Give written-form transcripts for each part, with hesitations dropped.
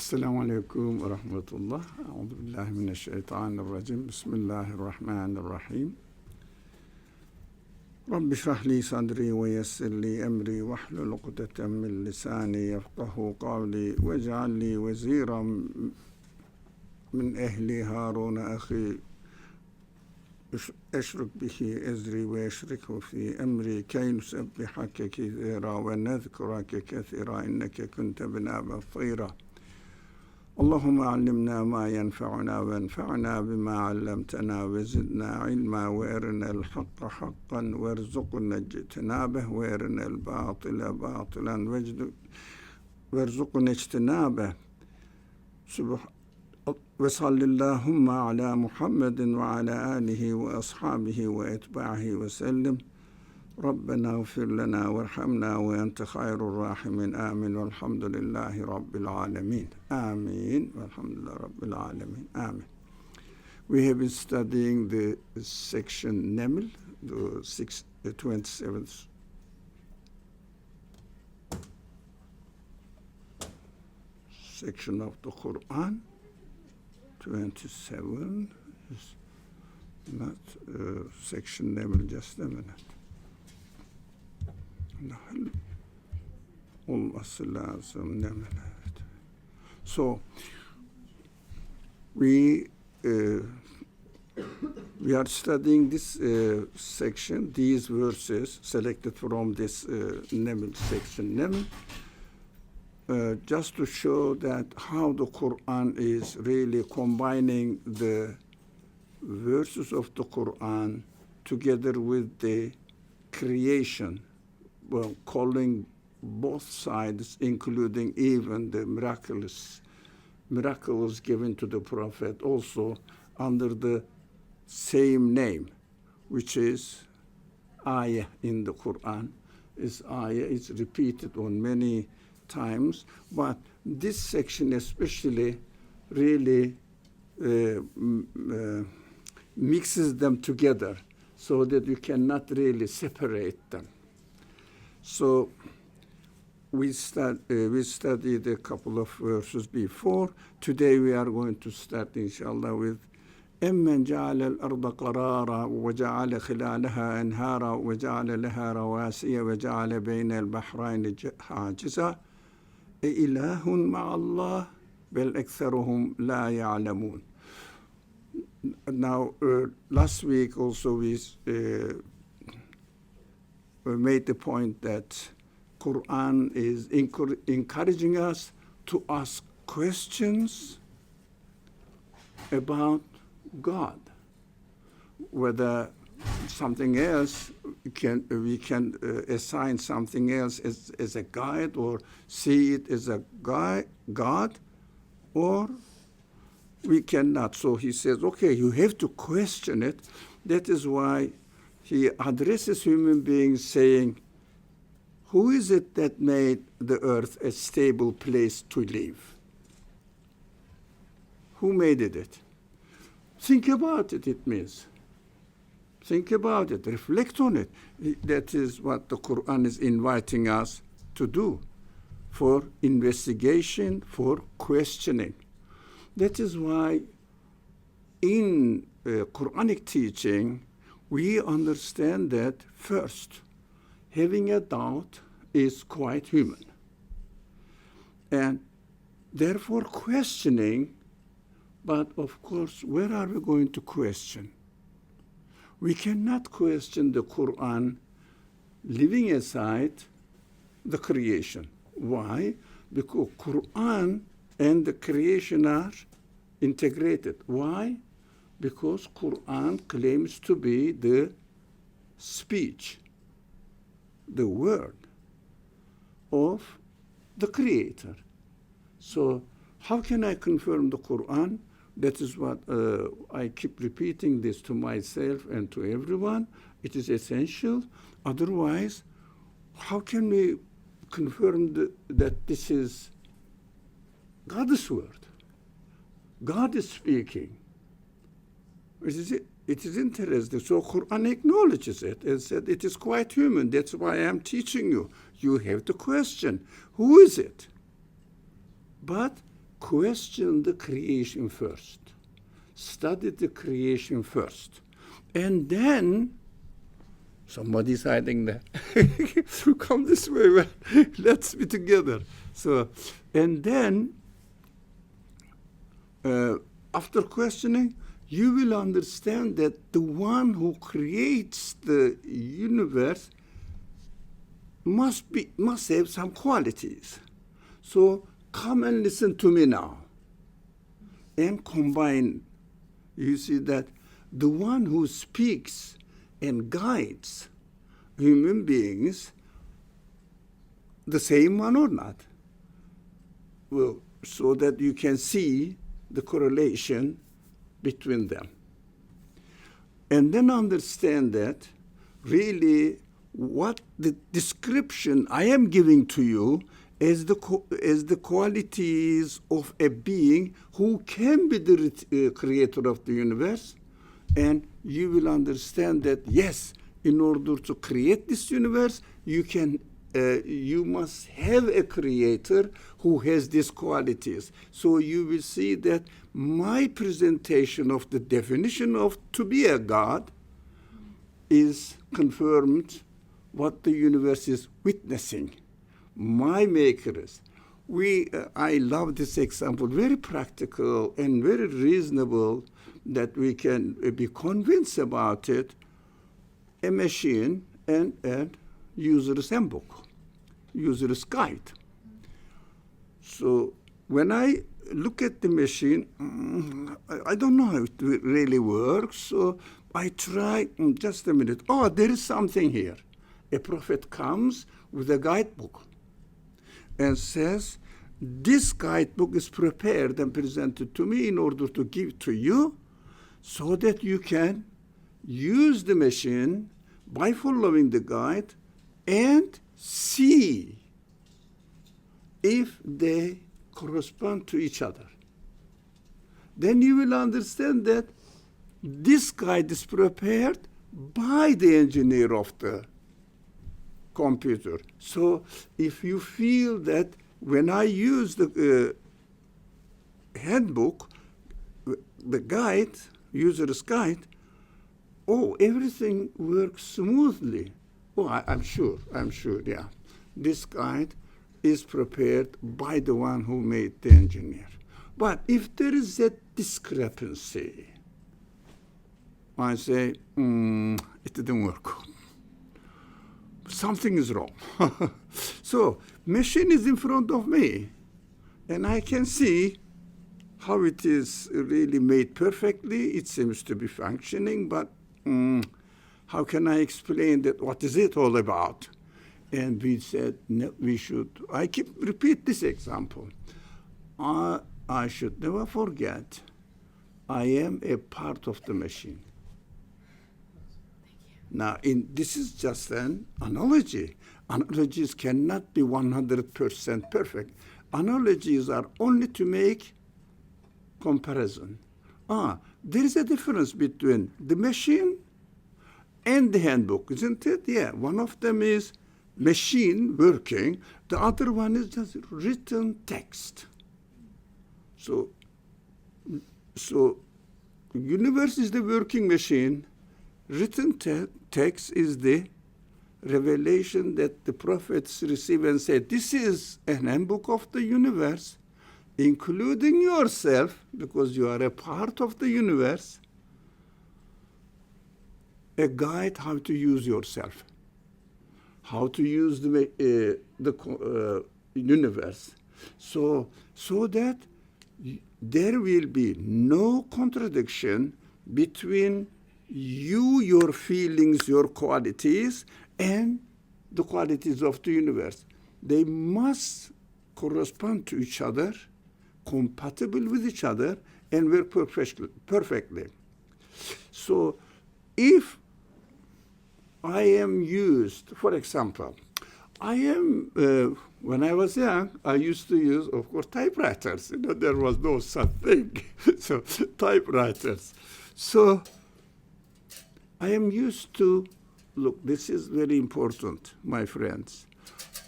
Esselamu Aleyküm ve Rahmetullah. Euzubillahimineşşeytanirracim. Bismillahirrahmanirrahim. Rabbi şrahli sadri ve yessirli emri vahlul ukdeten min lisani yefkahu kavli ve cealli veziran min ehli Harun ahi eşruk bihi ezri ve eşrikhu fi emri key nusebbihake kethira ve nezkurake kethira inneke kunte bina basira. Allahümme allimna ma yenfa'una ve enfa'na bima allamtena ve zidna ilma ve erinel hakka hakkan ve erzukna ictinabeh ve erinel batile batilen ve erzukna ictinabeh ve sallillahumma ala Muhammedin ve ala alihi ve ashabihi ve etbahi ve sellim. Rabbena gfir lena verhamna ve ente hayrul rahimin. Amin. Velhamdülillahi Rabbil alemin. Amin. Velhamdülillahi Rabbil alemin. Amin. We have been studying the section Neml, the 27th section of the Quran. 27 is not section Neml, just a minute. Olması lazım. So we are studying this section, these verses selected from this Neml section, just to show that how the Quran is really combining the verses of the Quran together with the creation. Well, calling both sides, including even the miracles given to the Prophet, also under the same name, which is ayah in the Quran. Is ayah is repeated on many times, but this section especially really mixes them together so that you cannot really separate them. So we studied a couple of verses before. Today we are going to start, inshallah, with أَمَّنْ جَعَلَ الْأَرْضَ قَرَارًا وَجَعَلَ خِلَالَهَا أَنْهَارًا وَجَعَلَ لَهَا رَوَاسِيَ وَجَعَلَ بَيْنَ الْبَحْرَيْنِ حَاجِزًا أَإِلَٰهٌ مَعَ اللَّهِ بَلْ أَكْثَرُهُمْ لَا يَعْلَمُونَ. Now, last week also we made the point that Quran is encouraging us to ask questions about God, whether something else we can assign something else as a guide or see it as a God, or we cannot. So he says, okay, you have to question it. That is why he addresses human beings saying, who is it that made the earth a stable place to live? Who made it? Think about it, it means. Think about it, reflect on it. That is what the Quran is inviting us to do, for investigation, for questioning. That is why in Quranic teaching, we understand that first, having a doubt is quite human. And therefore questioning, but of course, where are we going to question? We cannot question the Quran leaving aside the creation. Why? Because Quran and the creation are integrated. Why? Because Quran claims to be the speech, the word of the Creator. So how can I confirm the Quran? That is what I keep repeating this to myself and to everyone. It is essential. Otherwise, how can we confirm that this is God's word? God is speaking. It is interesting. So Quran acknowledges it and said it is quite human. That's why I'm teaching you. You have to question, who is it? But question the creation first. Study the creation first. And then, somebody's hiding there. Come this way, well, let's be together. So, and then, after questioning, you will understand that the one who creates the universe must have some qualities. So come and listen to me now. And combine. You see that the one who speaks and guides human beings, the same one or not, well, so that you can see the correlation between them. And then understand that really what the description I am giving to you is the qualities of a being who can be the creator of the universe. And you will understand that, yes, in order to create this universe, you must have a creator who has these qualities. So you will see that my presentation of the definition of to be a God is confirmed what the universe is witnessing. My makers. I love this example, very practical and very reasonable, that we can be convinced about it. A machine and a user's handbook, user's guide. So when I look at the machine, I don't know how it really works, so I try, just a minute, oh, there is something here. A prophet comes with a guidebook and says, this guidebook is prepared and presented to me in order to give to you so that you can use the machine by following the guide and see if they correspond to each other. Then you will understand that this guide is prepared by the engineer of the computer. So if you feel that when I use the handbook, the guide, user's guide, oh, everything works smoothly. Oh, I'm sure, yeah. This guide is prepared by the one who made the engineer. But if there is a discrepancy, I say, it didn't work. Something is wrong. So, machine is in front of me, and I can see how it is really made perfectly. It seems to be functioning, but how can I explain that? What is it all about? And we said, no, we should. I repeat this example. I should never forget, I am a part of the machine. Now, this is just an analogy. Analogies cannot be 100% perfect. Analogies are only to make comparison. There is a difference between the machine and the handbook, isn't it? Yeah, one of them is machine working. The other one is just written text. So universe is the working machine. Written text is the revelation that the prophets receive and say, this is an handbook of the universe, including yourself, because you are a part of the universe, a guide how to use yourself, how to use the universe, so that there will be no contradiction between you, your feelings, your qualities, and the qualities of the universe. They must correspond to each other, compatible with each other, and work perfectly. So if I am used, for example, when I was young, I used to use, of course, typewriters. There was no such thing. So typewriters. So I am used to, look, this is very important, my friends.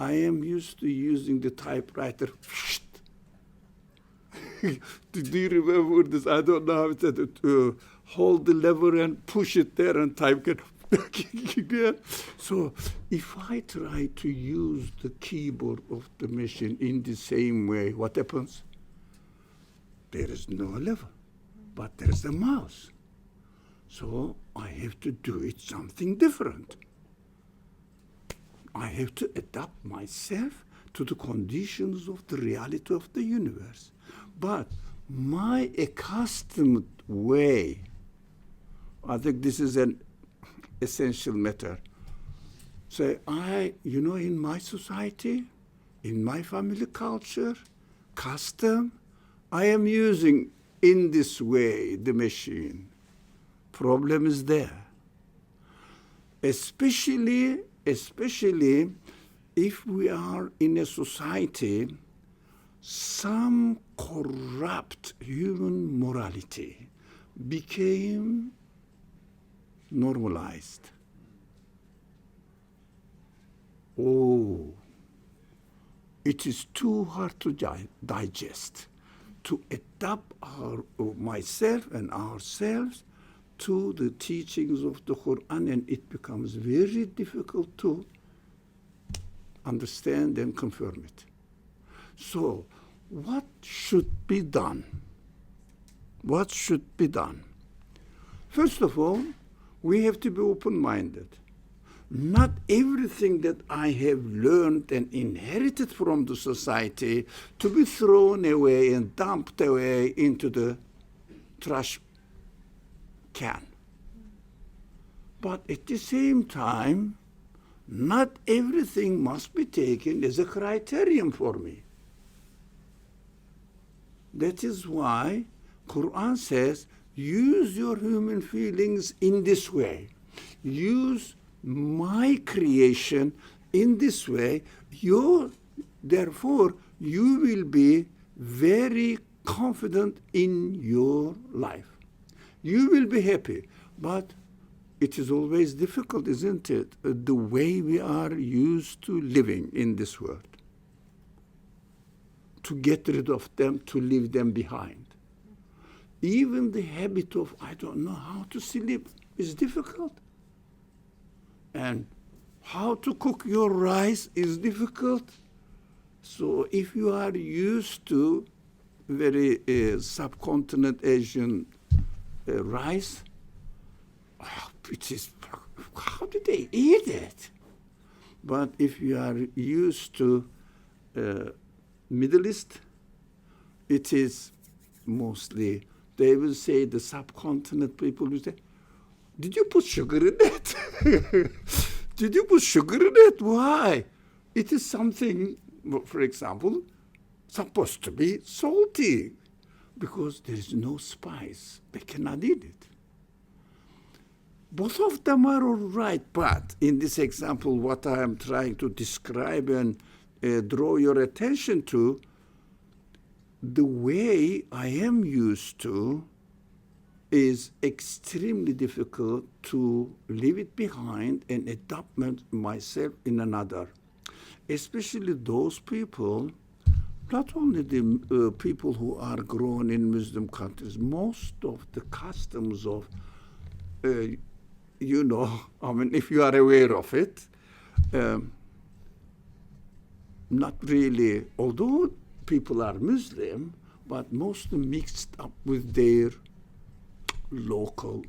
I am used to using the typewriter. Do you remember this? I don't know how it said. Hold the lever and push it there, and time can. So if I try to use the keyboard of the machine in the same way, what happens? There is no lever, but there is a mouse. So I have to do it something different. I have to adapt myself to the conditions of the reality of the universe. But my accustomed way, I think this is an essential matter. So in my society, in my family culture, custom, I am using in this way the machine. Problem is there. Especially if we are in a society, some corrupt human morality became normalized. Oh, it is too hard to digest, to adapt myself and ourselves to the teachings of the Qur'an, and it becomes very difficult to understand and confirm it. So, what should be done? What should be done? First of all, we have to be open-minded. Not everything that I have learned and inherited from the society to be thrown away and dumped away into the trash can. But at the same time, not everything must be taken as a criterion for me. That is why Quran says, use your human feelings in this way. Use my creation in this way. Therefore, you will be very confident in your life. You will be happy. But it is always difficult, isn't it? The way we are used to living in this world. To get rid of them, to leave them behind. Even the habit of, I don't know how to sleep, is difficult. And how to cook your rice is difficult. So if you are used to very subcontinent Asian rice, it is, how do they eat it? But if you are used to Middle East, it is mostly, they will say, the subcontinent people will say, did you put sugar in it? Did you put sugar in it? Why? It is something, for example, supposed to be salty because there is no spice. They cannot eat it. Both of them are all right, but in this example, what I am trying to describe and draw your attention to, the way I am used to is extremely difficult to leave it behind and adapt myself in another. Especially those people, not only the people who are grown in Muslim countries, most of the customs of, I mean, if you are aware of it, not really, although people are Muslim, but mostly mixed up with their local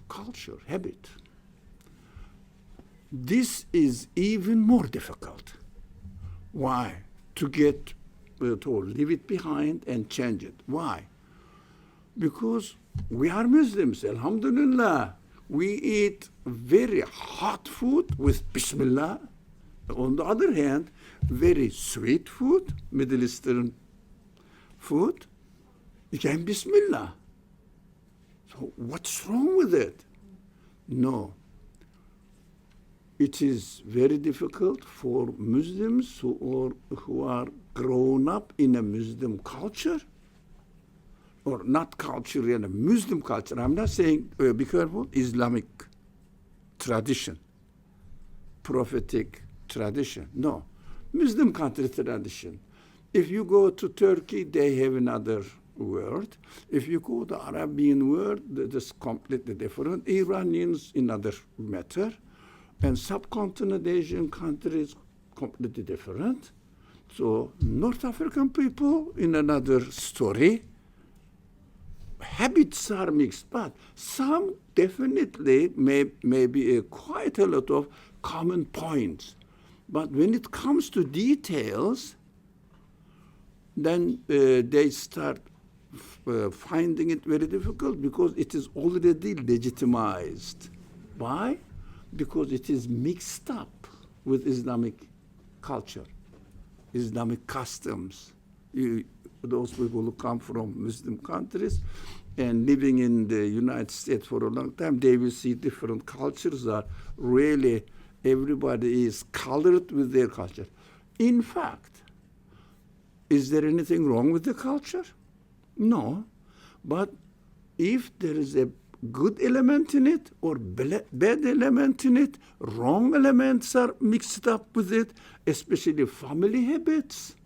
culture, habit. This is even more difficult. Why? To get to leave it behind and change it. Why? Because we are Muslims, alhamdulillah. We eat very hot food with Bismillah. On the other hand, very sweet food, Middle Eastern food, again Bismillah. So what's wrong with it? No. It is very difficult for Muslims who are grown up in a Muslim culture, or not culture, in a Muslim culture. I'm not saying, be careful, Islamic tradition, prophetic tradition. No. Muslim country tradition. If you go to Turkey, they have another world. If you go to Arabian world, that is completely different. Iranians in other matter, and subcontinent Asian countries completely different. So North African people in another story. Habits are mixed, but some definitely may be quite a lot of common points. But when it comes to details, then they start finding it very difficult because it is already legitimized. Why? Because it is mixed up with Islamic culture, Islamic customs. Those people who come from Muslim countries and living in the United States for a long time, they will see different cultures are really, everybody is colored with their culture. In fact, is there anything wrong with the culture? No. But if there is a good element in it or bad element in it, wrong elements are mixed up with it, especially family habits,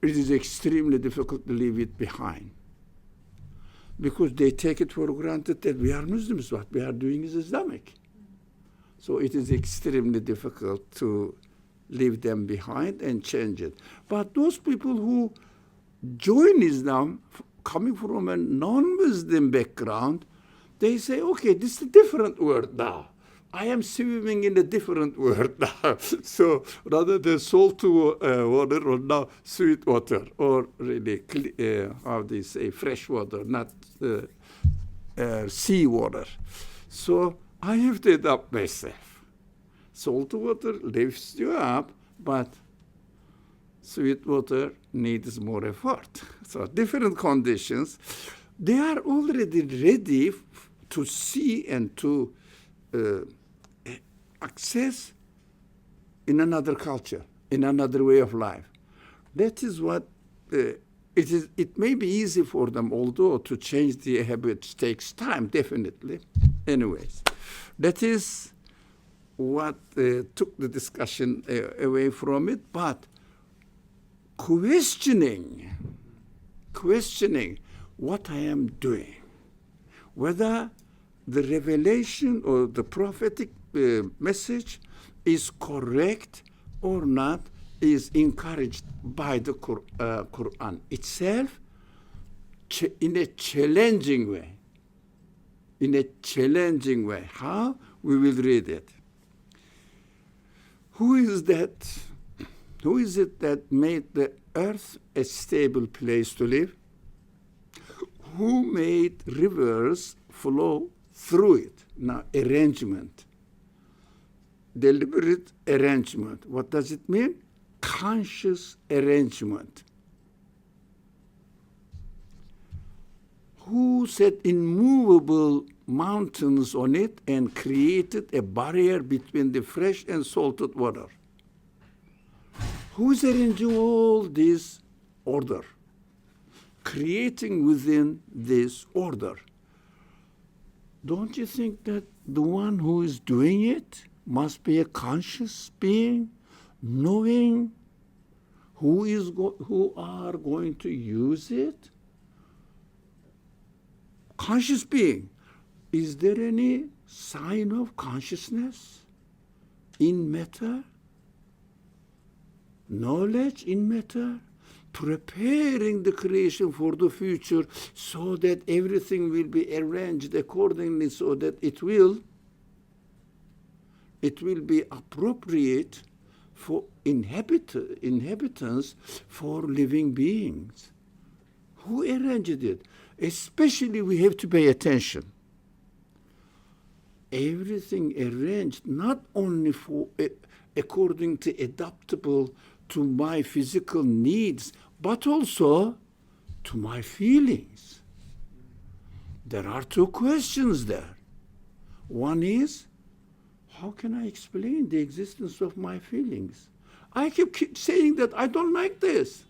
it is extremely difficult to leave it behind. Because they take it for granted that we are Muslims, what we are doing is Islamic. So it is extremely difficult to leave them behind and change it. But those people who join Islam, coming from a non-Muslim background, they say, okay, this is a different word now. I am swimming in a different world now. So rather than salt water or now sweet water or really, how they say, fresh water, not sea water. So I have to adapt myself. Salt water lifts you up, but sweet water needs more effort. So different conditions. They are already ready to see and to access in another culture, in another way of life. That is what it is. It may be easy for them, although to change the habits takes time, definitely. Anyways, that is what took the discussion away from it. But questioning what I am doing, whether the revelation or the prophetic message is correct or not, is encouraged by the Quran itself in a challenging way. In a challenging way. How? We will read it. Who is that? Who is it that made the earth a stable place to live? Who made rivers flow through it? Now, arrangement. Deliberate arrangement. What does it mean? Conscious arrangement. Who set immovable mountains on it and created a barrier between the fresh and salted water? Who is arranging all this order? Creating within this order. Don't you think that the one who is doing it must be a conscious being, knowing who are going to use it? Conscious being. Is there any sign of consciousness in matter? Knowledge in matter? Preparing the creation for the future so that everything will be arranged accordingly so that it will be appropriate for inhabitants, for living beings. Who arranged it? Especially we have to pay attention. Everything arranged not only for according to adaptable to my physical needs, but also to my feelings. There are two questions there. One is, how can I explain the existence of my feelings? I keep saying that I don't like this.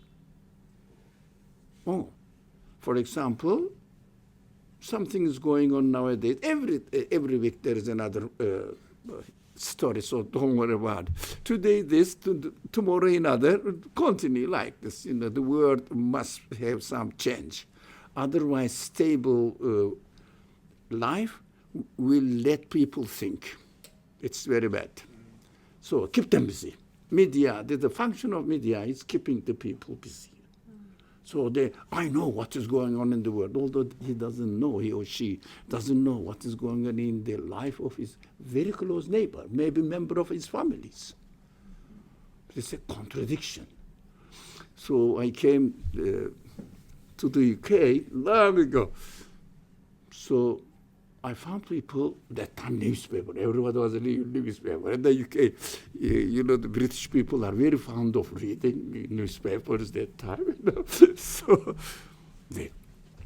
Oh, for example, something is going on nowadays. Every week there is another story, so don't worry about it. Today this, tomorrow another, continue like this. The world must have some change. Otherwise, stable life will let people think. It's very bad. So keep them busy. Media, the function of media is keeping the people busy. So I know what is going on in the world, although he doesn't know, he or she doesn't know what is going on in the life of his very close neighbor, maybe member of his families. It's a contradiction. So I came to the UK long ago. So I found people, that time newspaper, everybody was reading newspaper. In the UK, the British people are very fond of reading newspapers that time. So the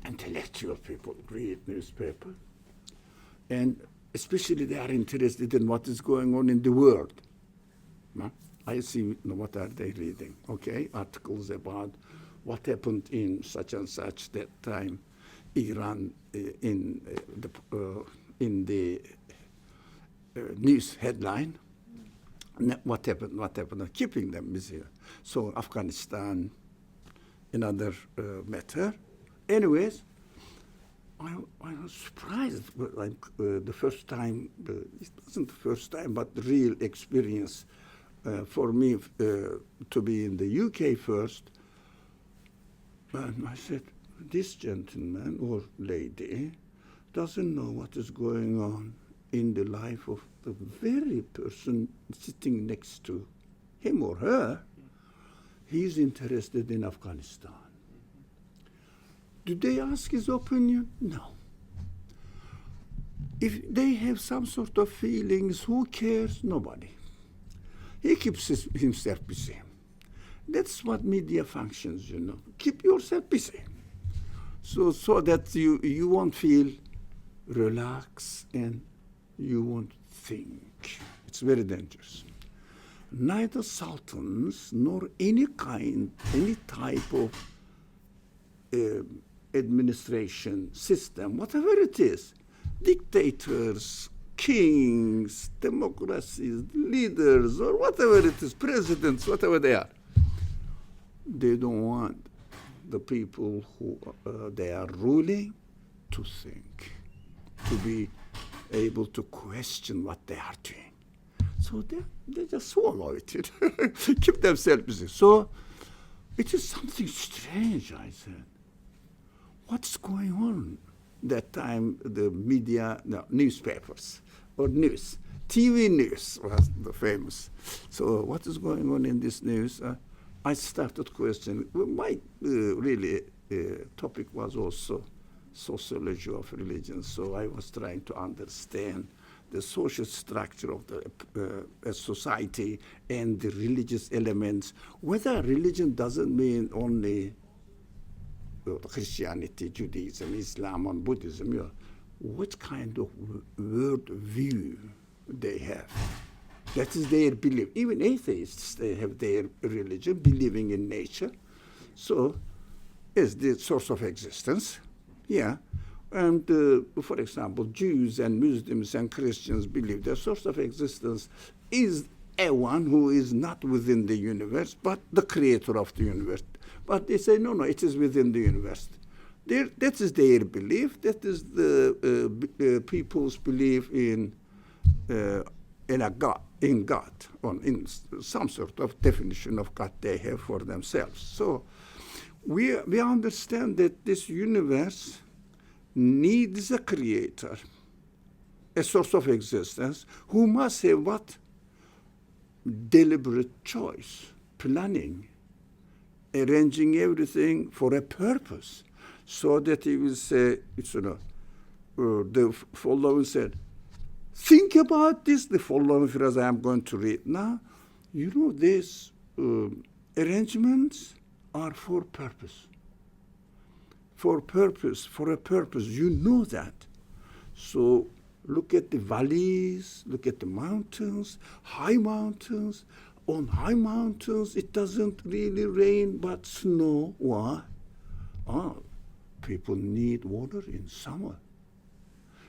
intellectual people read newspaper. And especially they are interested in what is going on in the world. I see what are they reading, okay? Articles about what happened in such and such that time. Iran in the news headline. What happened, keeping them busy. So Afghanistan, another matter. Anyways, I was surprised. Like the first time, it wasn't the first time, but the real experience for me to be in the UK first. And I said, this gentleman or lady doesn't know what is going on in the life of the very person sitting next to him or her. He's interested in Afghanistan. Do they ask his opinion? No. If they have some sort of feelings, who cares? Nobody. He keeps himself busy. That's what media functions, Keep yourself busy. So that you won't feel relaxed and you won't think. It's very dangerous. Neither sultans nor any type of administration system, whatever it is, dictators, kings, democracies, leaders, or whatever it is, presidents, whatever they are, they don't want the people who they are ruling to think, to be able to question what they are doing. So they just swallow it, keep themselves busy. So it is something strange, I said. What's going on? That time the media, newspapers or news, TV news was the famous. So what is going on in this news? I started questioning. My topic was also sociology of religion. So I was trying to understand the social structure of a society and the religious elements. Whether religion doesn't mean only Christianity, Judaism, Islam, and Buddhism. What kind of world view they have? That is their belief. Even atheists, they have their religion, believing in nature. So, is the source of existence. Yeah. And, for example, Jews and Muslims and Christians believe the source of existence is a one who is not within the universe, but the creator of the universe. But they say, no, it is within the universe. That is their belief. That is the people's belief in a God, in God, or in some sort of definition of God they have for themselves. So we understand that this universe needs a creator, a source of existence, who must have what? Deliberate choice, planning, arranging everything for a purpose, so that he will say, the following said, think about this, the following phrase I am going to read now. These arrangements are for purpose. For a purpose, you know that. So look at the valleys, look at the mountains, high mountains. On high mountains, it doesn't really rain, but snow. Why? People need water in summer.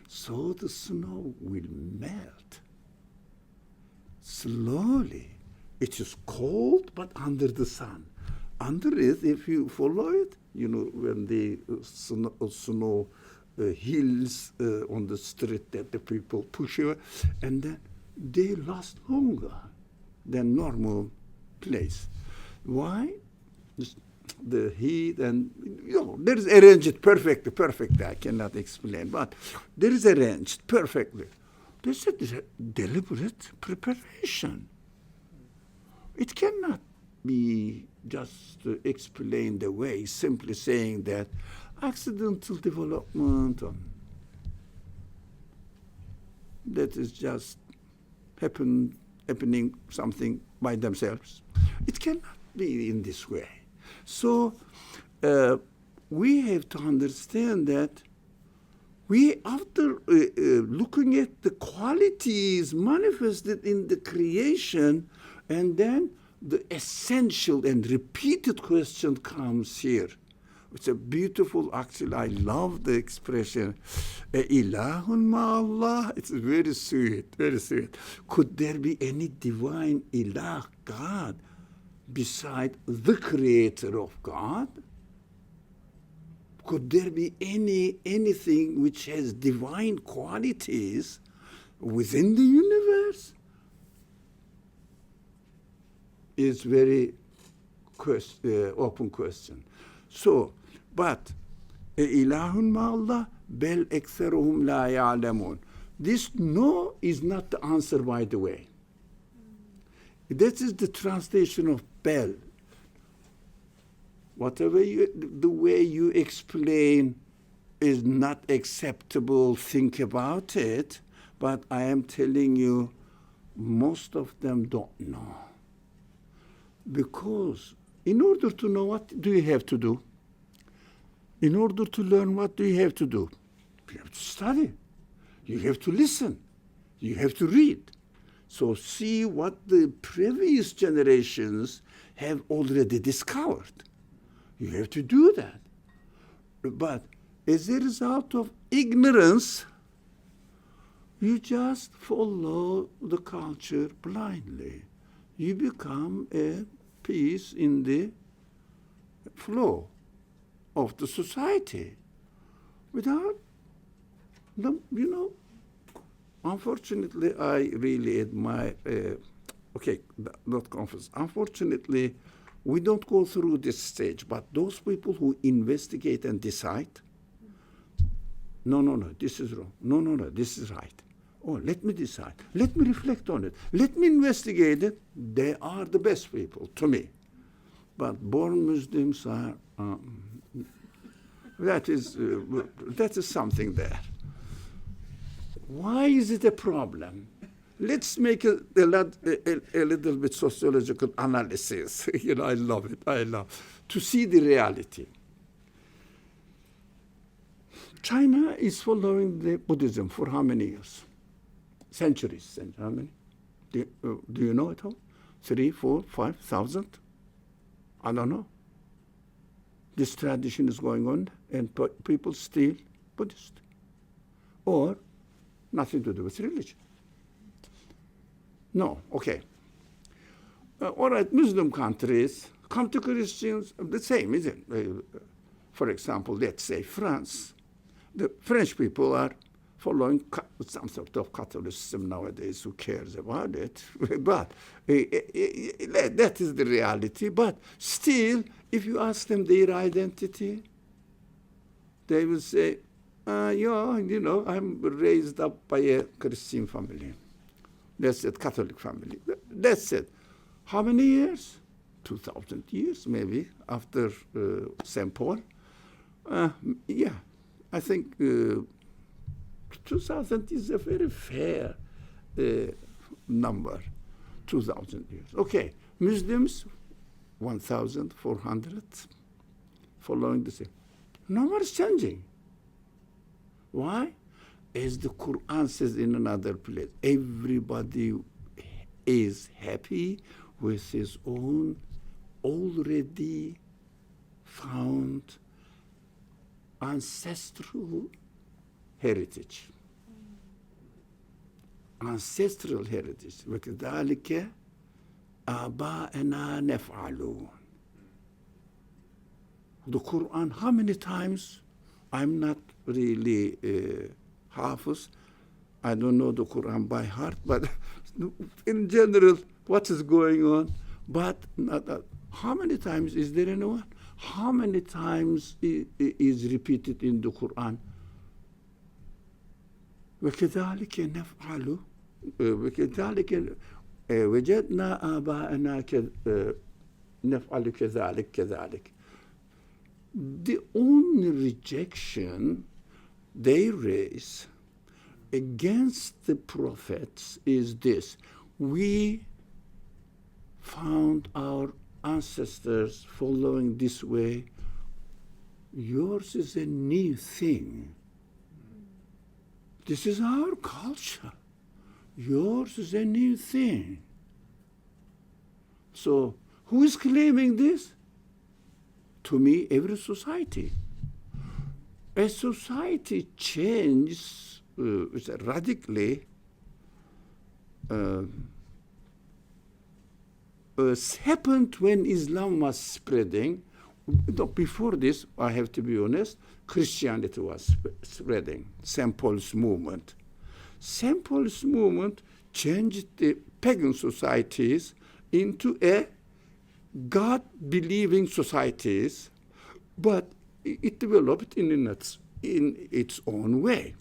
So the snow will melt. slowly. It is cold, but under the sun. Under it, if you follow it, when the snow hills on the street that the people push away, and then they last longer than normal place. Why? The heat and there is arranged perfectly. I cannot explain, but there is arranged perfectly. This is a deliberate preparation. It cannot be just explained away, simply saying that accidental development that is just happening something by themselves. It cannot be in this way. So we have to understand that after looking at the qualities manifested in the creation, and then the essential and repeated question comes here. It's a beautiful, actually, I love the expression, ilahun ma'allah. It's very sweet, very sweet. Could there be any divine ilah, God, beside the creator of God? Could there be anything which has divine qualities within the universe? Is very open question. So, but ilahun ma'allah bel ekseruhum la ya'lamun. This no is not the answer, by the way. That is the translation of bel. Whatever the way you explain is not acceptable, think about it, but I am telling you, most of them don't know. Because in order to know, what do you have to do? In order to learn, what do you have to do? You have to study. You have to listen. You have to read. So see what the previous generations have already discovered. You have to do that. But as a result of ignorance, you just follow the culture blindly. You become a piece in the flow of the society without, unfortunately, I really admire, not confess. Unfortunately, we don't go through this stage, but those people who investigate and decide, no, this is wrong. No, this is right. Oh, let me decide. Let me reflect on it. Let me investigate it. They are the best people to me. But born Muslims are, that is something there. Why is it a problem? Let's make a little bit sociological analysis. I love it. I love to see the reality. China is following the Buddhism for how many years? Centuries. How many? Do you know at all? 3, 4, 5,000? I don't know. This tradition is going on, and people still Buddhist. Or nothing to do with religion. No, okay. All right, Muslim countries come to Christians, the same, isn't it? For example, let's say France. The French people are following some sort of Catholicism nowadays. Who cares about it? But that is the reality. But still, if you ask them their identity, they will say, I'm raised up by a Christian family. That's it, Catholic family. That's it. How many years? 2,000 years, maybe, after St. Paul. I think 2,000 is a very fair number. 2,000 years. Okay, Muslims, 1,400, following the same. No more is changing. Why? As the Quran says in another place, everybody is happy with his own already found ancestral heritage. ancestral heritage. وَكَذَلِكَ آبَاءَنَا نَفْعَلُونَ. The Quran, how many times? I'm not really Hafiz. I don't know the Quran by heart, but in general, what is going on? But how many times is there anyone? How many times is repeated in the Quran? وَكَذَلِكَ نَفْعَلُ وَكَذَلِكَ وَجَدْنَا آبَاءَنَا نَفْعَلُ كَذَلِكَ كَذَلِكَ. The only rejection they raise against the prophets is this: we found our ancestors following this way. Yours is a new thing. This is our culture. Yours is a new thing. So who is claiming this? To me, every society. A society changes radically happened when Islam was spreading. Before this, I have to be honest, Christianity was spreading. St. Paul's movement. St. Paul's movement changed the pagan societies into a God-believing societies, but it developed in its own way.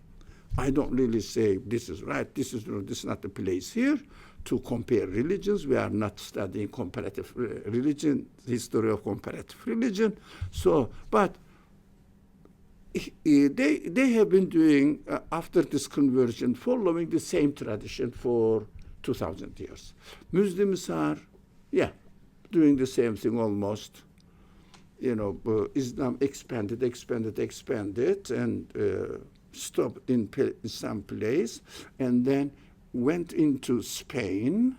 I don't really say this is right, this is not the place here to compare religions. We are not studying comparative religion, history of comparative religion. So, but they have been doing, after this conversion, following the same tradition for 2,000 years. Muslims are, doing the same thing almost. Islam expanded, and stopped in some place, and then went into Spain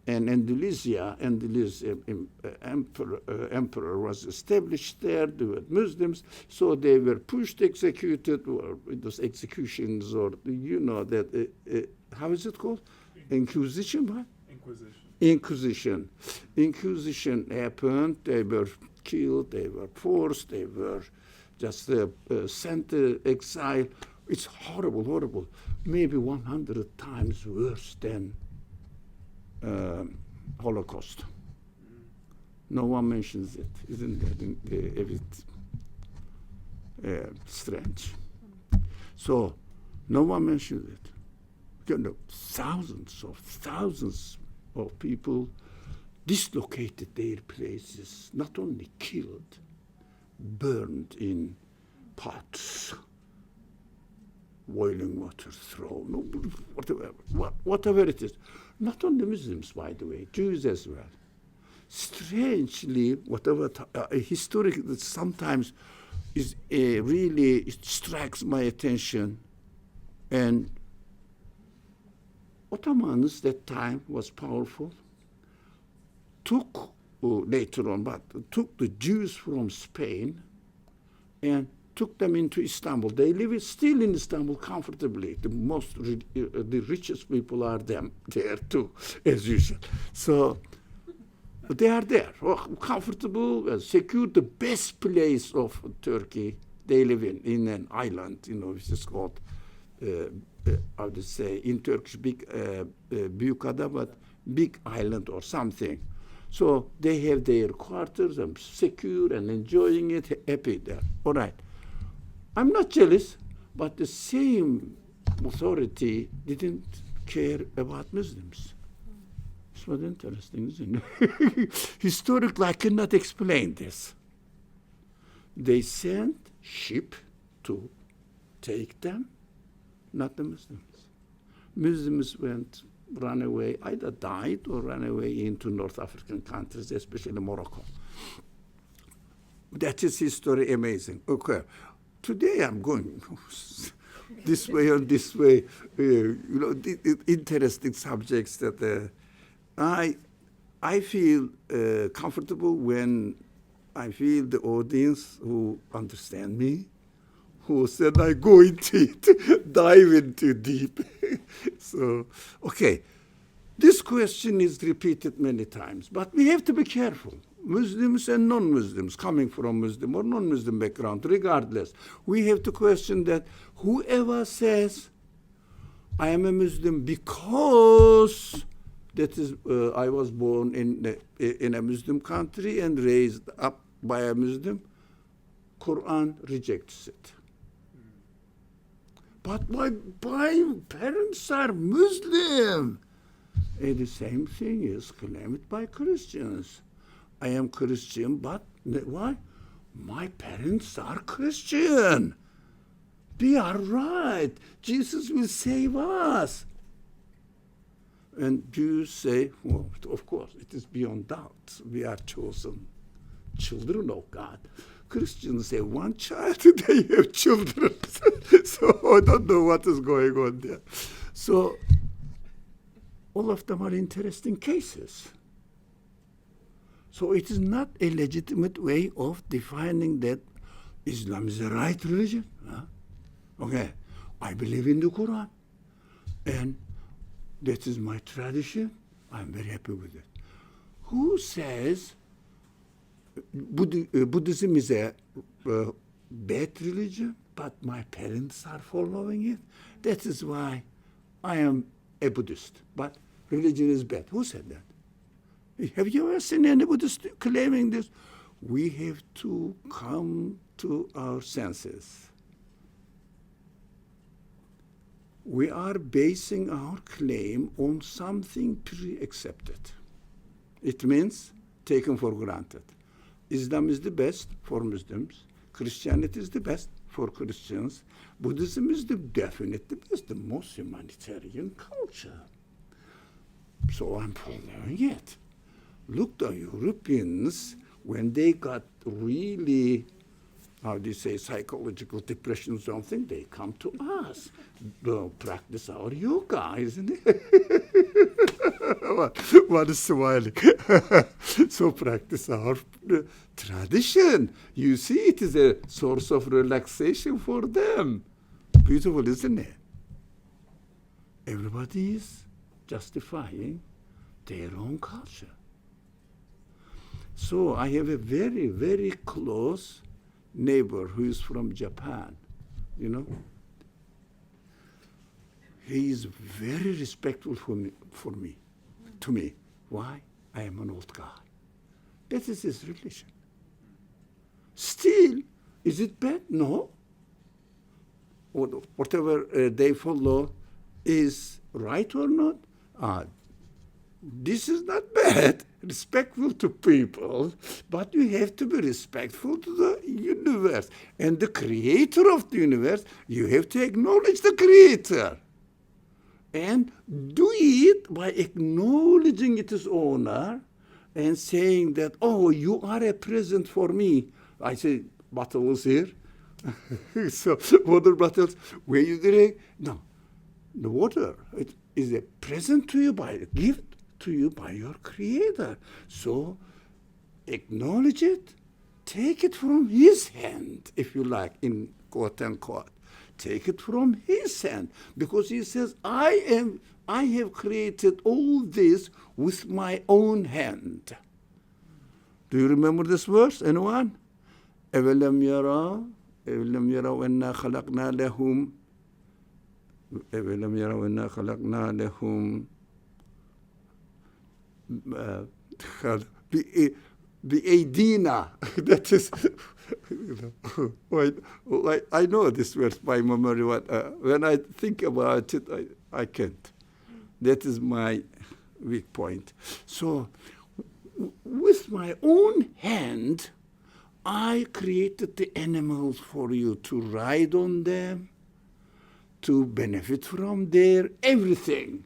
and Andalusia. Emperor was established there. They were Muslims, so they were pushed, executed, or it was executions, or that how is it called? Inquisition. What? Inquisition. Inquisition happened. They were killed. They were forced. They were just sent to exile. It's horrible, horrible. Maybe 100 times worse than Holocaust. No one mentions it. Isn't that a bit strange? So no one mentions it. Thousands of people dislocated their places, not only killed, burned in pots, boiling water thrown, whatever it is. Not only Muslims, by the way, Jews as well. Strangely, whatever historic sometimes is really, it strikes my attention. And Ottomans that time was powerful, took later on, but took the Jews from Spain and took them into Istanbul. They live still in Istanbul comfortably. The richest people are there too, as usual. So they are there, comfortable, secure, the best place of Turkey. They live in an island, which is called, I would say, in Turkish, Büyükada, but big island or something. So they have their quarters and secure and enjoying it, happy there. All right. I'm not jealous, but the same authority didn't care about Muslims. It's not interesting, isn't it? Historically, I cannot explain this. They sent ship to take them, not the Muslims. Muslims ran away, either died or ran away into North African countries, especially Morocco. That is history, amazing. Okay. Today I'm going this way or this way, interesting subjects that I feel comfortable when I feel the audience who understand me, who said I go into it, dive into deep. So, okay. This question is repeated many times, but we have to be careful. Muslims and non-Muslims, coming from Muslim or non-Muslim background, regardless, we have to question that whoever says, I am a Muslim because that is, I was born in a Muslim country and raised up by a Muslim, Quran rejects it. But my parents are Muslim. And the same thing is claimed by Christians. I am Christian, but why? My parents are Christian. They are right. Jesus will save us. And Jews say, well, of course, it is beyond doubt. We are chosen children of God. Christians say one child, they have children. So I don't know what is going on there. So all of them are interesting cases. So it is not a legitimate way of defining that Islam is the right religion. Huh? Okay, I believe in the Quran, and that is my tradition. I'm very happy with it. Who says Buddhism is a bad religion, but my parents are following it? That is why I am a Buddhist, but religion is bad. Who said that? Have you ever seen any Buddhist claiming this? We have to come to our senses. We are basing our claim on something pre-accepted. It means taken for granted. Islam is the best for Muslims. Christianity is the best for Christians. Buddhism is definitely the most humanitarian culture. So I'm following it. Look, the Europeans, when they got really, how do you say, psychological depression or something, they come to us. Practice our yoga, isn't it? What is smiling? So practice our tradition. You see, it is a source of relaxation for them. Beautiful, isn't it? Everybody is justifying their own culture. So I have a very, very close neighbor who is from Japan, you know. He is very respectful to me. Why? I am an old guy. That is his religion. Still, is it bad? No. Whatever they follow is right or not? This is not bad. Respectful to people, but you have to be respectful to the universe. And the creator of the universe, you have to acknowledge the creator. And do it by acknowledging its owner and saying that, oh, you are a present for me. I say, bottles here. So, water bottles, where you drink? No, the water, it is a present to you, by a gift to you by your creator. So, acknowledge it, take it from his hand, if you like, in quote unquote. Take it from his hand, because he says, I have created all this with my own hand. Do you remember this verse? Anyone? أَوَلَمْ يَرَوْا أَنَّا خَلَقْنَا لَهُمْ أَوَلَمْ يَرَوْا أَنَّا خَلَقْنَا لَهُمْ بِأَيْدِينَا. That is, I know this verse by memory. When I think about it, I can't. That is my weak point. So, with my own hand, I created the animals for you to ride on them, to benefit from their everything,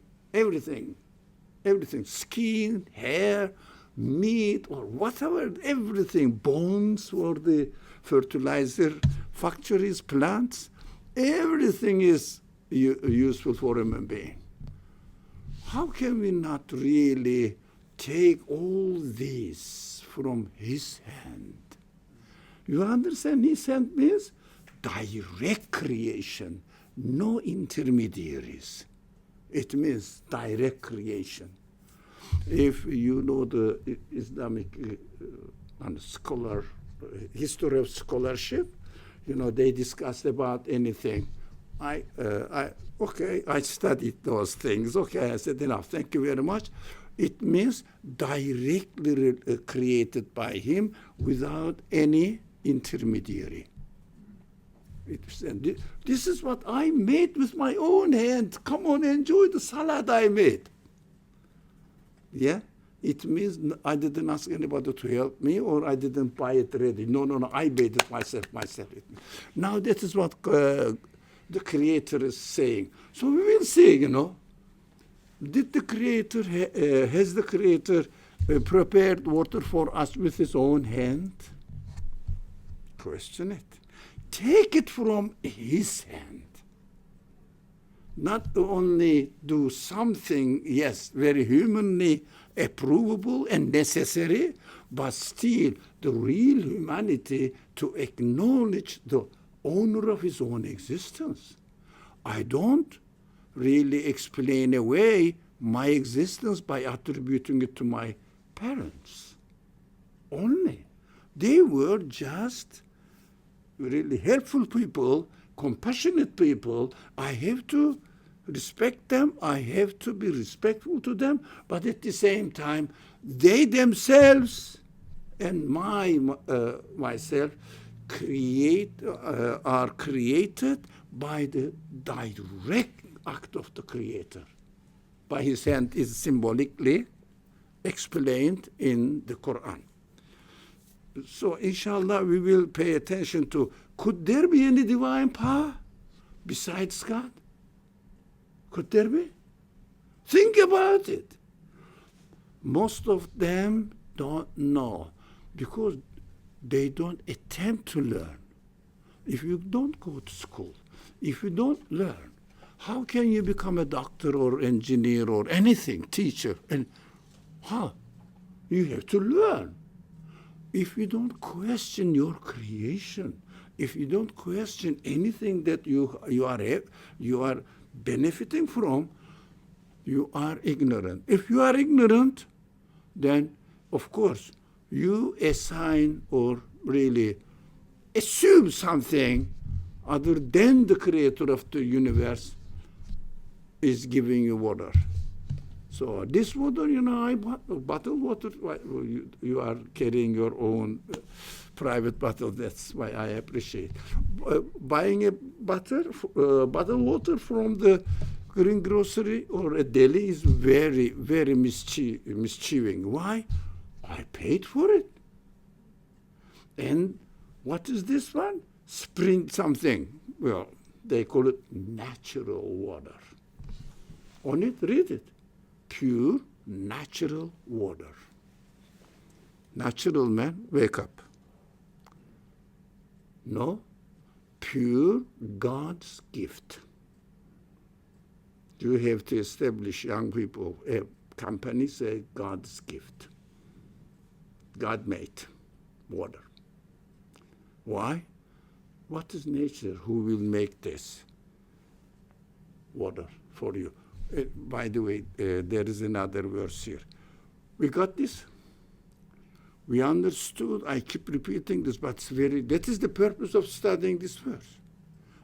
skin, hair, meat, or whatever, everything, bones for the fertilizer factories, plants, everything is useful for a human being. How can we not really take all this from his hand? You understand? His hand means direct creation, no intermediaries. It means direct creation. If you know the Islamic history of scholarship, they discussed about anything. I studied those things. Okay, I said enough. Thank you very much. It means directly created by him without any intermediary. This is what I made with my own hand. Come on, enjoy the salad I made. Yeah? It means I didn't ask anybody to help me, or I didn't buy it ready. No, I made it myself. Now that is what the Creator is saying. So we will see, did the Creator, has the Creator prepared water for us with his own hand? Question it. Take it from his hand. Not only do something, yes, very humanly approvable and necessary, but still the real humanity to acknowledge the owner of his own existence. I don't really explain away my existence by attributing it to my parents only. They were just really helpful people, compassionate people. I have to respect them. I have to be respectful to them. But at the same time, they themselves and myself are created by the direct act of the Creator. By his hand is symbolically explained in the Quran. So inshallah we will pay attention to, could there be any divine power besides God? Could there be? Think about it. Most of them don't know because they don't attempt to learn. If you don't go to school, if you don't learn, how can you become a doctor or engineer or anything, teacher? And how? You have to learn. If you don't question your creation, if you don't question anything that you are benefiting from, you are ignorant. If you are ignorant, then of course you assign or really assume something other than the Creator of the universe is giving you water. So this water, I bottled water. You are carrying your own private bottle. That's why I appreciate. Buying a bottled water from the green grocery or a deli is very, very mischieving. Why? I paid for it. And what is this one? Spring something. Well, they call it natural water. On it, read it. Pure, natural water. Natural man, wake up. No, pure God's gift. You have to establish young people, a company say God's gift. God made water. Why? What is nature? Who will make this water for you? By the way, there is another verse here. We got this. We understood. I keep repeating this, but that is the purpose of studying this verse.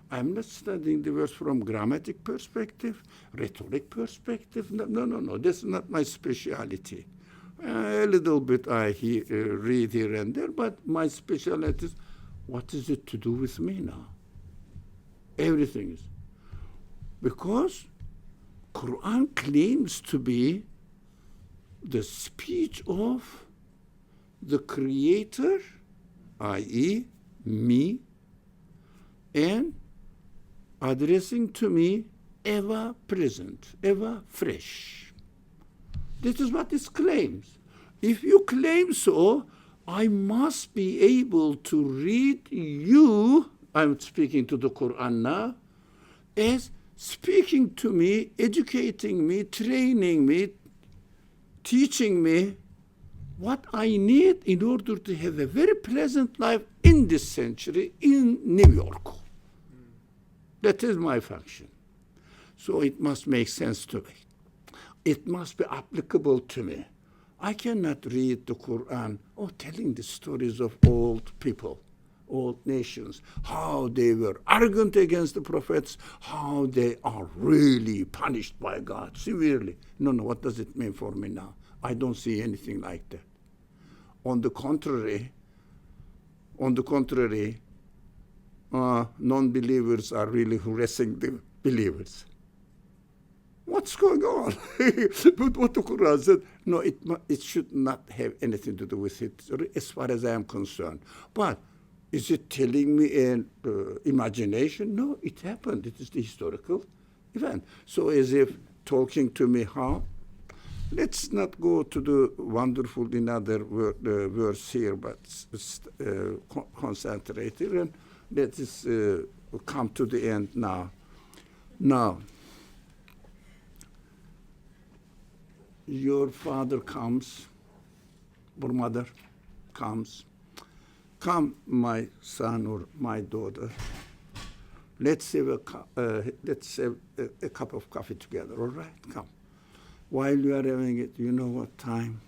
I'm not studying the verse from grammatic perspective, rhetoric perspective. No. That's not my speciality. A little bit I read here and there, but my specialty is, what is it to do with me now? Everything is. Because Quran claims to be the speech of the Creator, i.e. me, and addressing to me ever present, ever fresh. This is what it claims. If you claim so, I must be able to read you, I'm speaking to the Quran now, as speaking to me, educating me, training me, teaching me what I need in order to have a very pleasant life in this century in New York That is my function. So it must make sense to me. It must be applicable to me. I cannot read the Quran telling the stories of old people, old nations, how they were arrogant against the prophets, how they are really punished by God severely. No, what does it mean for me now? I don't see anything like that. On the contrary, non-believers are really harassing the believers. What's going on? But what the Quran said, no, it should not have anything to do with it, as far as I am concerned. But is it telling me an imagination? No, it happened. It is the historical event. So as if talking to me how? Let's not go to the wonderful another verse here, but concentrate it, and let us come to the end now. Now, your father comes, or mother comes. Come, my son or my daughter. Let's have a cup of coffee together. All right, come. While you are having it, you know what time?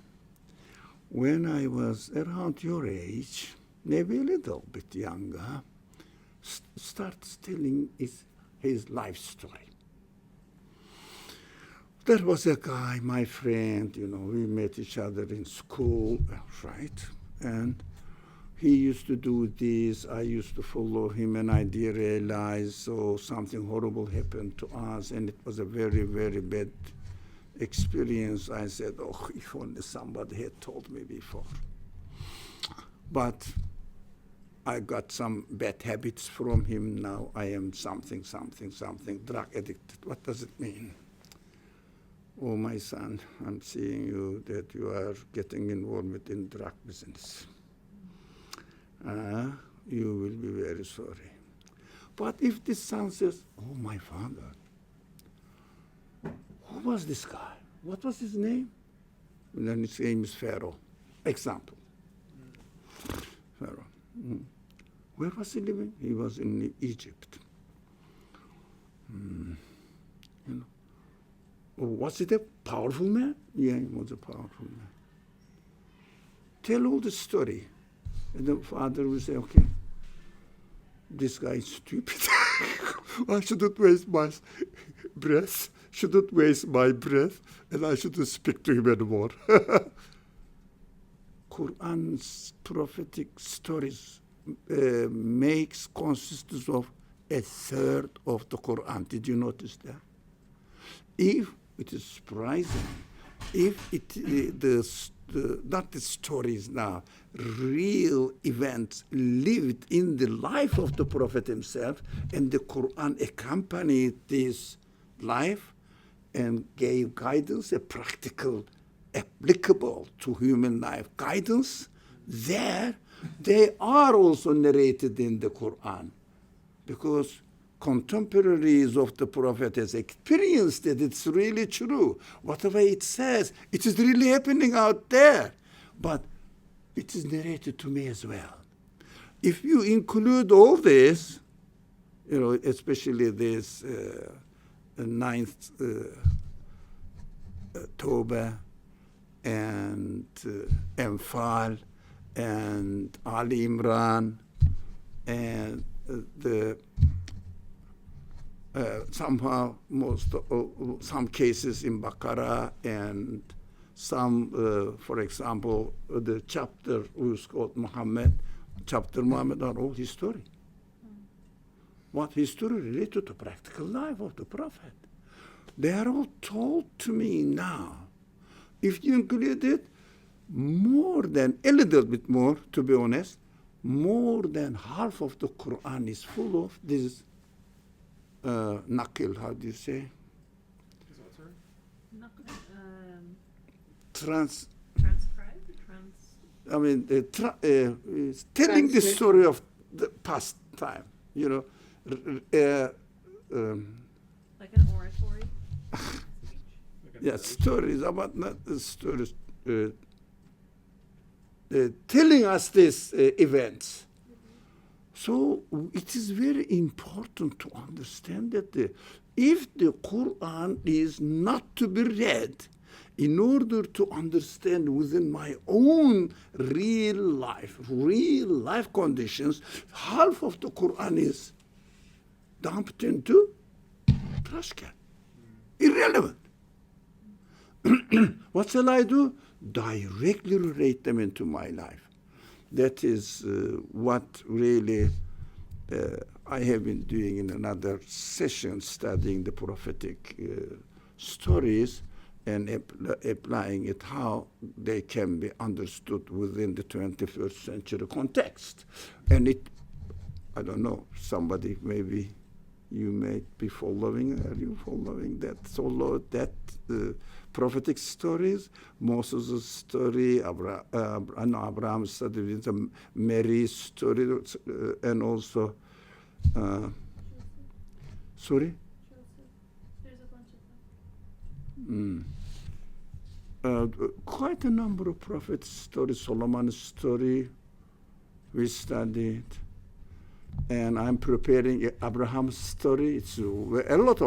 When I was around your age, maybe a little bit younger, starts telling his life story. There was a guy, my friend, we met each other in school, right? And he used to do this, I used to follow him, and I did realize, something horrible happened to us, and it was a very, very bad experience. I said, if only somebody had told me before. But I got some bad habits from him. Now I am something, drug addicted. What does it mean? Oh, my son, I'm seeing you that you are getting involved in drug business. You will be very sorry. But if this son says, oh, my father, who was this guy? What was his name? And then his name is Pharaoh. Example. Pharaoh. Where was he living? He was in Egypt. Was it a powerful man? Yeah, he was a powerful man. Tell all the story. And the father will say, okay, this guy is stupid. I shouldn't waste my breath. And I shouldn't speak to him anymore. Quran's prophetic stories consists of a third of the Quran. Did you notice that? If it is surprising, if not the stories now, real events lived in the life of the Prophet himself, and the Quran accompanied this life and gave guidance, a practical, applicable to human life guidance, they are also narrated in the Quran, because contemporaries of the Prophet has experienced it. It's really true. Whatever it says, it is really happening out there. But it is narrated to me as well. If you include all this, especially this 9th Tawbah and Anfal and Ali Imran and somehow some cases in Baqarah and some, for example, the chapter was called Muhammad are all history. What history related to practical life of the Prophet. They are all told to me now. If you include it, a little bit more, to be honest, more than half of the Quran is full of this nakil, how do you say? Telling the story of the past time, like an oratory? Stories about not the stories, telling us these events. So it is very important to understand that if the Quran is not to be read in order to understand within my own real life conditions, half of the Quran is dumped into trash can. Irrelevant. What shall I do? Directly relate them into my life. That is what really I have been doing in another session, studying the prophetic stories and applying it how they can be understood within the 21st century context. And it, I don't know, somebody maybe you may be following, are you following that prophetic stories? Moses' story, Abraham's story, the Mary's story, and also, sorry? There's a bunch of them. Quite a number of prophet stories, Solomon's story, we studied. And I'm preparing Abraham's story. It's a lot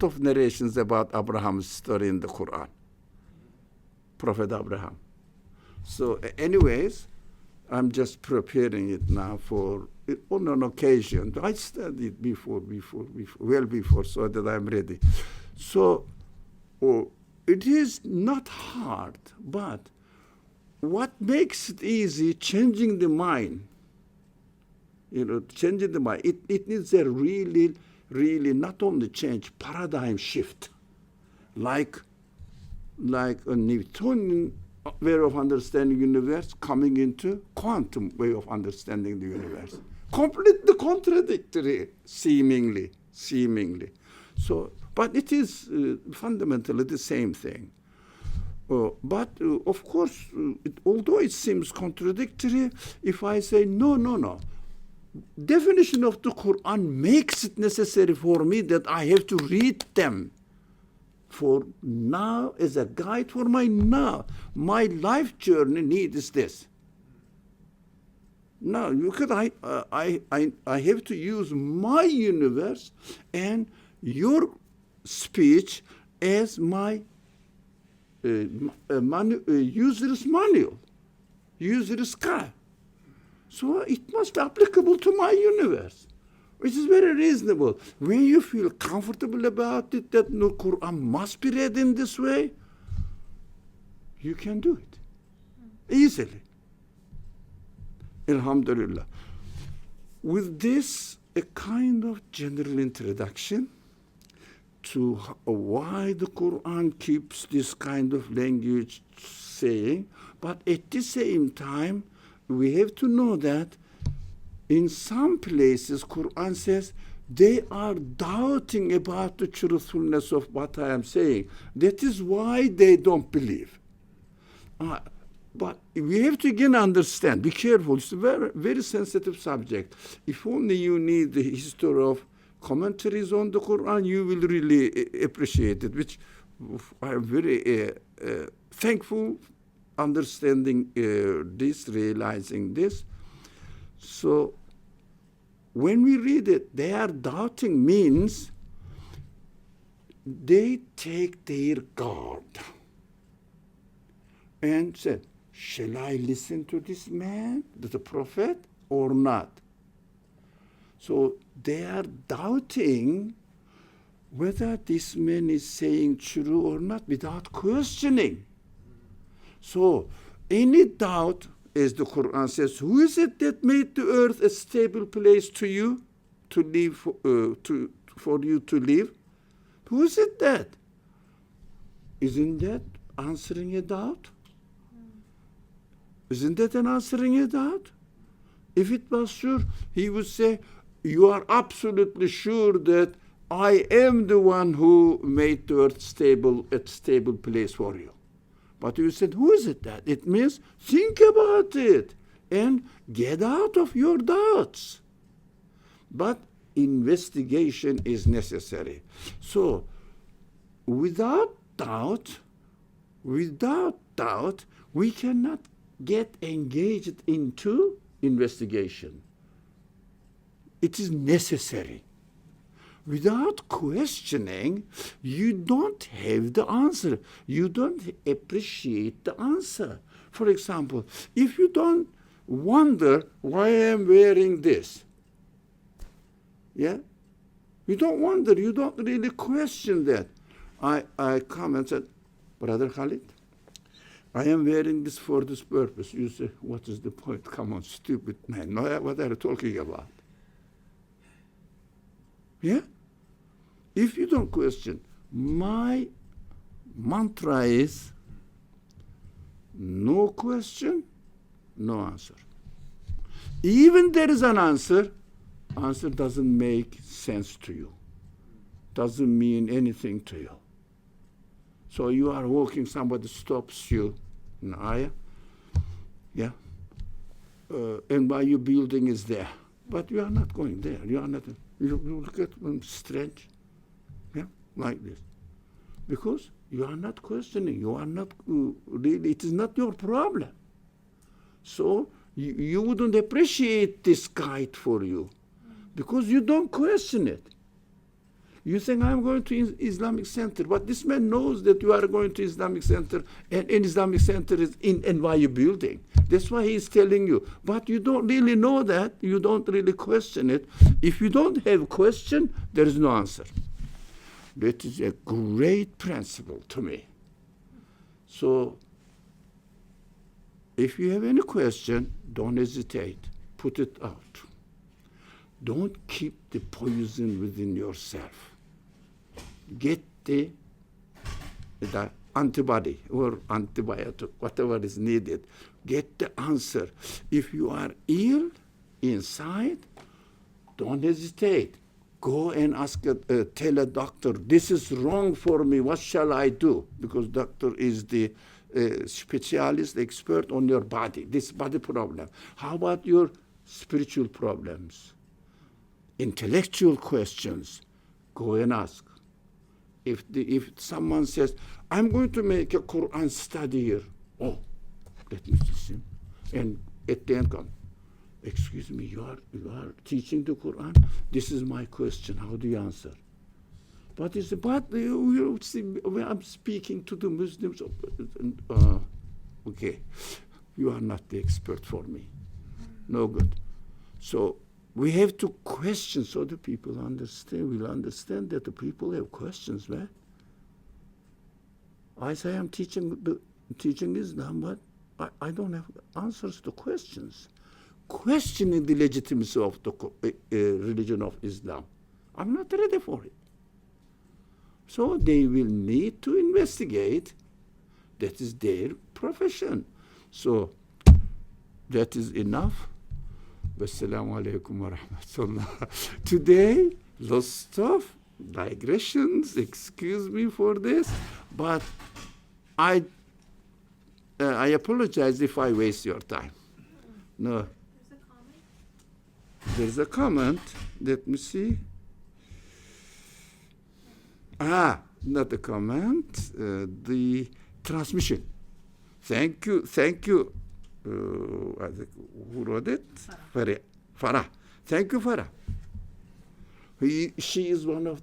of narrations about Abraham's story in the Quran. Prophet Abraham. So anyways, I'm just preparing it now for on an occasion. I studied before, so that I'm ready. So it is not hard, but what makes it easy, changing the mind. Changing the mind. It needs a really not only change, paradigm shift. Like a Newtonian way of understanding the universe coming into quantum way of understanding the universe. Completely contradictory, seemingly. So, but it is fundamentally the same thing. But of course, although it seems contradictory, if I say no. Definition of the Quran makes it necessary for me that I have to read them for now as a guide for my now. My life journey needs this. Now, I have to use my universe and your speech as my user's manual, user's guide. So it must be applicable to my universe, which is very reasonable. When you feel comfortable about it, that the Quran must be read in this way, you can do it easily. Alhamdulillah. With this, a kind of general introduction to why the Quran keeps this kind of language saying, but at the same time, we have to know that in some places, Quran says they are doubting about the truthfulness of what I am saying. That is why they don't believe. But we have to again understand, be careful, it's a very, very sensitive subject. If only you need the history of commentaries on the Quran, you will really appreciate it, which I am very thankful understanding this, realizing this. So when we read it, they are doubting means they take their guard and said, shall I listen to this man, the prophet, or not? So they are doubting whether this man is saying true or not without questioning. So, any doubt, as the Quran says, who is it that made the earth a stable place to you to live, for you to live? Who is it that? Isn't that answering a doubt? Isn't that an answering a doubt? If it was sure, he would say, you are absolutely sure that I am the one who made the earth a stable place for you. But you said, who is it that? It means think about it and get out of your doubts. But investigation is necessary. So without doubt, we cannot get engaged into investigation. It is necessary. Without questioning, you don't have the answer. You don't appreciate the answer. For example, if you don't wonder why I'm wearing this, yeah? You don't wonder, you don't really question that. I come and said, Brother Khalid, I am wearing this for this purpose. You say, what is the point? Come on, stupid man. What are you talking about? Yeah? If you don't question, my mantra is no question, no answer. Even there is an answer doesn't make sense to you. Doesn't mean anything to you. So you are walking, somebody stops you in ayah, yeah, and why your building is there, but you are not going there. You are not. You look at them strange, yeah, like this, because you are not questioning. You are not really. It is not your problem. So you wouldn't appreciate this guide for you, because you don't question it. You think I'm going to Islamic Center, but this man knows that you are going to Islamic Center, and Islamic Center is in NYU building. That's why he's telling you. But you don't really know that. You don't really question it. If you don't have question, there is no answer. That is a great principle to me. So if you have any question, don't hesitate. Put it out. Don't keep the poison within yourself. Get the antibody or antibiotic, whatever is needed. Get the answer. If you are ill inside, don't hesitate. Go and tell a doctor, this is wrong for me, what shall I do? Because doctor is the specialist, expert on your body, this body problem. How about your spiritual problems? Intellectual questions, go and ask. If someone says, I'm going to make a Quran study here, oh, let me listen. And at the end come, excuse me, you are teaching the Quran? This is my question, how do you answer? But I'm speaking to the Muslims. Okay, you are not the expert for me. No good. So we have to question so the people understand. We'll understand that the people have questions, man. I say I'm teaching Islam, but I don't have answers to questions. Questioning the legitimacy of the religion of Islam, I'm not ready for it. So they will need to investigate. That is their profession. So that is enough. Wassalamu alaikum wa rahmatullah. Today, lots of digressions. Excuse me for this, but I apologize if I waste your time. No. There's a comment. Let me see. Not a comment. The transmission. Thank you. I think, who wrote it? Farah. Thank you, Farah. She is one of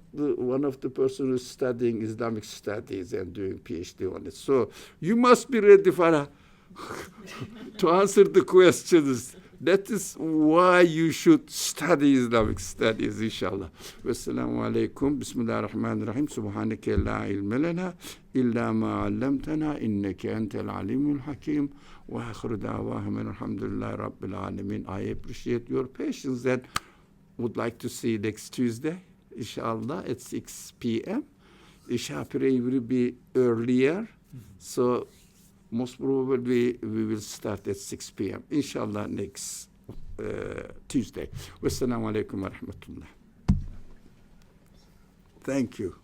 the person who's studying Islamic studies and doing PhD on it. So you must be ready, Farah, to answer the questions. That is why you should study Islamic studies, inshallah. Wassalamu alaikum. Bismillah ar-Rahman ar-Rahim. Subhanaka la ilma lana illa ma 'allamtana innaka antal alimul hakim. Wa akhiru da'wahum alhamdulillahi rabbil alamin. I appreciate your patience and would like to see next Tuesday, inshallah, at 6 p.m. Isha prayer will be earlier, so most probably we will start at 6 p.m. Inshallah next Tuesday. Wassalamu alaikum wa rahmatullah. Thank you.